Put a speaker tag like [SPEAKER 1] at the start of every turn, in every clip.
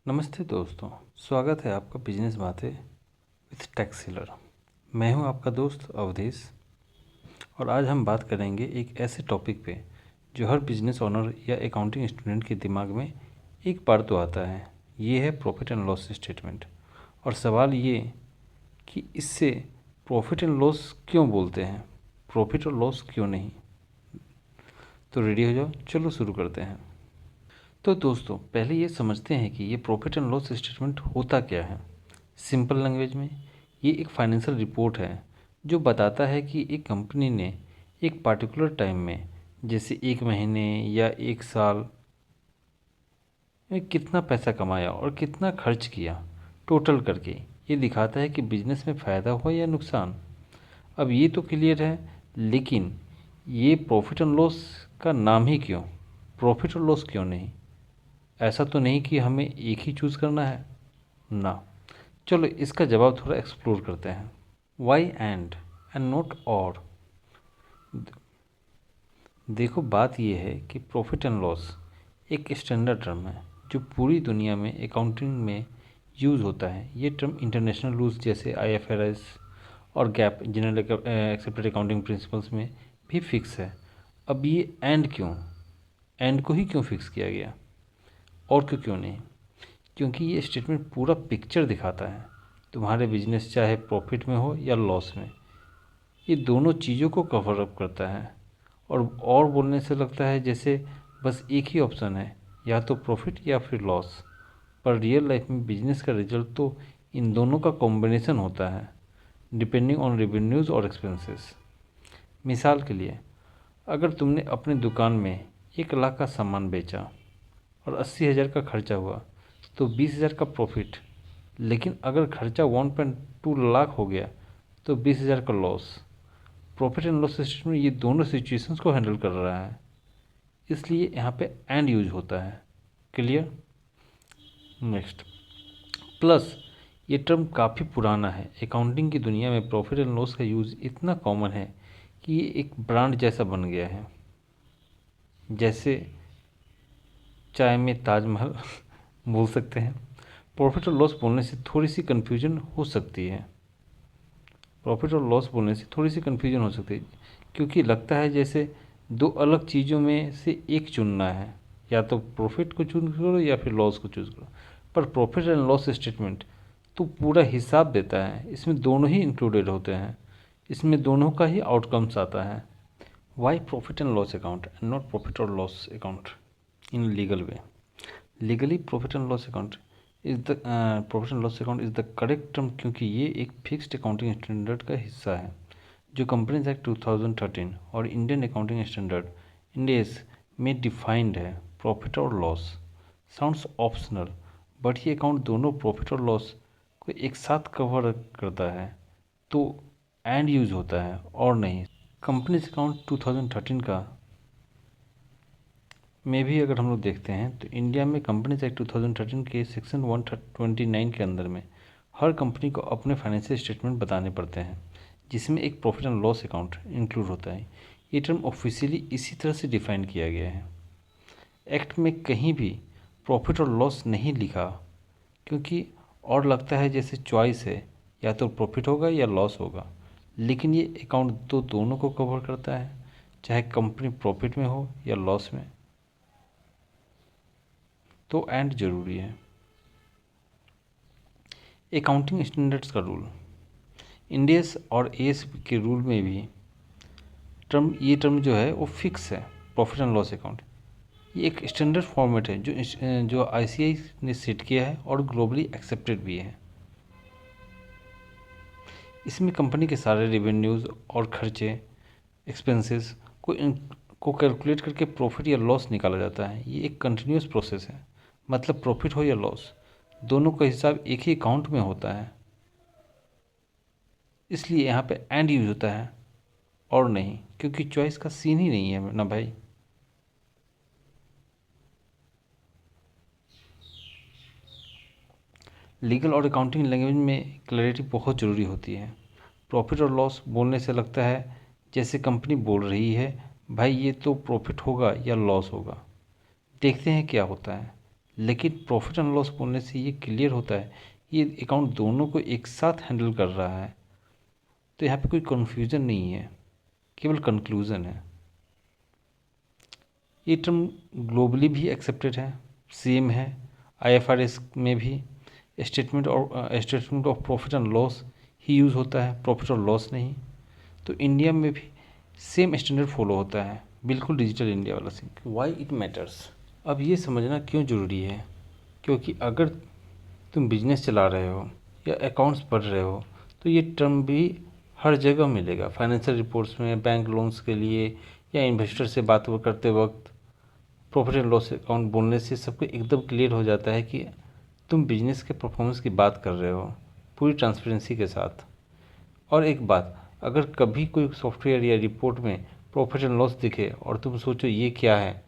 [SPEAKER 1] नमस्ते दोस्तों, स्वागत है आपका बिजनेस बातें विथ टैक्स सेलर। मैं हूं आपका दोस्त अवधेश और आज हम बात करेंगे एक ऐसे टॉपिक पे जो हर बिजनेस ओनर या अकाउंटिंग स्टूडेंट के दिमाग में एक बार तो आता है। ये है प्रॉफिट एंड लॉस स्टेटमेंट। और सवाल ये कि इससे प्रॉफिट एंड लॉस क्यों बोलते हैं, प्रॉफिट और लॉस क्यों नहीं। तो रेडी हो जाओ, चलो शुरू करते हैं। तो दोस्तों, पहले ये समझते हैं कि ये प्रॉफिट एंड लॉस स्टेटमेंट होता क्या है। सिंपल लैंग्वेज में ये एक फाइनेंशियल रिपोर्ट है जो बताता है कि एक कंपनी ने एक पार्टिकुलर टाइम में, जैसे एक महीने या एक साल में कितना पैसा कमाया और कितना खर्च किया। टोटल करके ये दिखाता है कि बिजनेस में फ़ायदा हुआ या नुकसान। अब ये तो क्लियर है, लेकिन ये प्रॉफिट एंड लॉस का नाम ही क्यों, प्रॉफिट और लॉस क्यों नहीं। ऐसा तो नहीं कि हमें एक ही चूज़ करना है ना। चलो इसका जवाब थोड़ा एक्सप्लोर करते हैं। वाई एंड नॉट और। देखो, बात यह है कि प्रॉफिट एंड लॉस एक स्टैंडर्ड टर्म है जो पूरी दुनिया में अकाउंटिंग में यूज़ होता है। ये टर्म इंटरनेशनल रूल्स जैसे IFRS और gap, general accepted accounting principles में भी फिक्स है। अब ये एंड क्यों, एंड को ही क्यों फिक्स किया गया और क्यों नहीं? क्योंकि ये स्टेटमेंट पूरा पिक्चर दिखाता है। तुम्हारे बिजनेस चाहे प्रॉफिट में हो या लॉस में, ये दोनों चीज़ों को कवर अप करता है। और बोलने से लगता है जैसे बस एक ही ऑप्शन है, या तो प्रॉफिट या फिर लॉस। पर रियल लाइफ में बिजनेस का रिजल्ट तो इन दोनों का कॉम्बिनेशन होता है, डिपेंडिंग ऑन रेवेन्यूज़ और एक्सपेंसेस। मिसाल के लिए, अगर तुमने अपनी दुकान में 1 लाख का सामान बेचा और 80,000 का खर्चा हुआ तो 20,000 का प्रॉफिट। लेकिन अगर खर्चा 1.2 लाख हो गया तो 20,000 का loss. Profit and loss statement ये दोनों सिचुएशंस को हैंडल कर रहा है, इसलिए यहाँ पे एंड यूज होता है। क्लियर? नेक्स्ट, प्लस ये टर्म काफ़ी पुराना है। अकाउंटिंग की दुनिया में प्रॉफिट एंड लॉस का यूज़ इतना कॉमन है कि ये एक ब्रांड जैसा बन गया है। जैसे चाय में ताजमहल बोल सकते हैं। प्रॉफिट और लॉस बोलने से थोड़ी सी कन्फ्यूजन हो सकती है, प्रॉफिट और लॉस बोलने से थोड़ी सी कन्फ्यूजन हो सकती है, क्योंकि लगता है जैसे दो अलग चीज़ों में से एक चुनना है, या तो प्रॉफिट को चूज करो या फिर लॉस को चूज करो। पर प्रॉफिट एंड लॉस स्टेटमेंट तो पूरा हिसाब देता है, इसमें दोनों ही इंक्लूडेड होते हैं, इसमें दोनों का ही आउटकम्स आता है। Why profit and loss account and not profit और loss account in legal way. Legally profit and loss account is the profit and loss account is the correct term, क्योंकि ये एक फिक्स्ड अकाउंटिंग स्टैंडर्ड का हिस्सा है जो companies act 2013 और Indian accounting standard इंडेस में डिफाइंड है। प्रॉफिट और लॉस साउंड्स ऑप्शनल, बट ये अकाउंट दोनों प्रॉफिट और लॉस को एक साथ कवर करता है, तो एंड यूज होता है और नहीं। कंपनीज अकाउंट 2013 का में भी अगर हम लोग देखते हैं तो इंडिया में कंपनीज एक्ट 2013 के सेक्शन 129 के अंदर में हर कंपनी को अपने फाइनेंशियल स्टेटमेंट बताने पड़ते हैं, जिसमें एक profit and loss account include होता है। ये टर्म ऑफिशियली इसी तरह से डिफाइन किया गया है। एक्ट में कहीं भी प्रॉफिट और लॉस नहीं लिखा, क्योंकि और लगता है जैसे चॉइस है, या तो प्रॉफिट होगा या लॉस होगा। लेकिन ये अकाउंट तो दोनों को कवर करता है, चाहे कंपनी प्रॉफिट में हो या लॉस में, तो एंड जरूरी है। अकाउंटिंग स्टैंडर्ड्स का रूल, इंडियस और एस के रूल में भी ये टर्म जो है वो फिक्स है। प्रॉफिट एंड लॉस अकाउंट ये एक स्टैंडर्ड फॉर्मेट है जो ICAI ने सेट किया है और ग्लोबली एक्सेप्टेड भी है। इसमें कंपनी के सारे रेवेन्यूज़ और खर्चे, एक्सपेंसेस को कैलकुलेट करके प्रॉफिट या लॉस निकाला जाता है। ये एक कंटिन्यूस प्रोसेस है, मतलब प्रॉफिट हो या लॉस, दोनों का हिसाब एक ही अकाउंट में होता है। इसलिए यहाँ पे एंड यूज होता है और नहीं, क्योंकि चॉइस का सीन ही नहीं है ना भाई। लीगल और अकाउंटिंग लैंग्वेज में क्लैरिटी बहुत ज़रूरी होती है। प्रॉफिट और लॉस बोलने से लगता है जैसे कंपनी बोल रही है भाई ये तो प्रॉफिट होगा या लॉस होगा, देखते हैं क्या होता है। लेकिन प्रॉफिट एंड लॉस बोलने से ये क्लियर होता है ये अकाउंट दोनों को एक साथ हैंडल कर रहा है। तो यहाँ पे कोई कन्फ्यूज़न नहीं है, केवल कंक्लूज़न है। ये टर्म ग्लोबली भी एक्सेप्टेड है, सेम है आईएफआरएस में भी। Statement of profit and loss he use होता है, प्रॉफिट और लॉस नहीं। तो इंडिया में भी सेम स्टैंडर्ड फॉलो होता है, बिल्कुल डिजिटल इंडिया वाला सीन। वाई इट मैटर्स, अब ये समझना क्यों ज़रूरी है, क्योंकि अगर तुम बिजनेस चला रहे हो या अकाउंट्स पढ़ रहे हो तो ये टर्म भी हर जगह मिलेगा, फाइनेंशियल रिपोर्ट्स में, बैंक लोन्स के लिए, या इन्वेस्टर से बात करते वक्त प्रॉफिट एंड लॉस अकाउंट बोलने से सबको एकदम क्लियर हो जाता है कि तुम बिजनेस के परफॉर्मेंस की बात कर रहे हो पूरी ट्रांसपेरेंसी के साथ। और एक बात, अगर कभी कोई सॉफ्टवेयर या रिपोर्ट में प्रॉफिट एंड लॉस दिखे और तुम सोचो ये क्या है,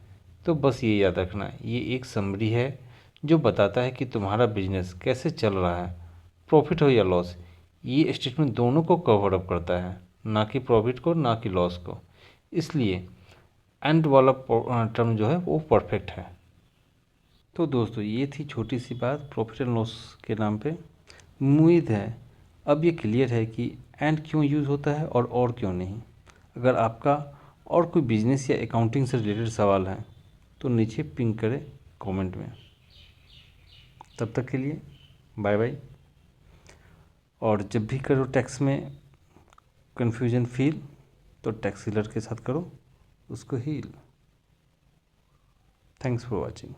[SPEAKER 1] तो बस ये याद रखना, ये एक समरी है जो बताता है कि तुम्हारा बिजनेस कैसे चल रहा है। प्रॉफिट हो या लॉस, ये स्टेटमेंट दोनों को कवर अप करता है, ना कि प्रॉफिट को ना कि लॉस को। इसलिए एंड वाला टर्म जो है वो परफेक्ट है। तो दोस्तों ये थी छोटी सी बात प्रॉफिट एंड लॉस के नाम पे। उम्मीद है अब ये क्लियर है कि एंड क्यों यूज़ होता है और क्यों नहीं। अगर आपका और कोई बिजनेस या अकाउंटिंग से रिलेटेड सवाल है तो नीचे पिंग करें कमेंट में। तब तक के लिए बाय बाय। और जब भी करो टैक्स में कन्फ्यूजन फील तो टैक्स हीलर के साथ करो, उसको हील। Thanks for watching.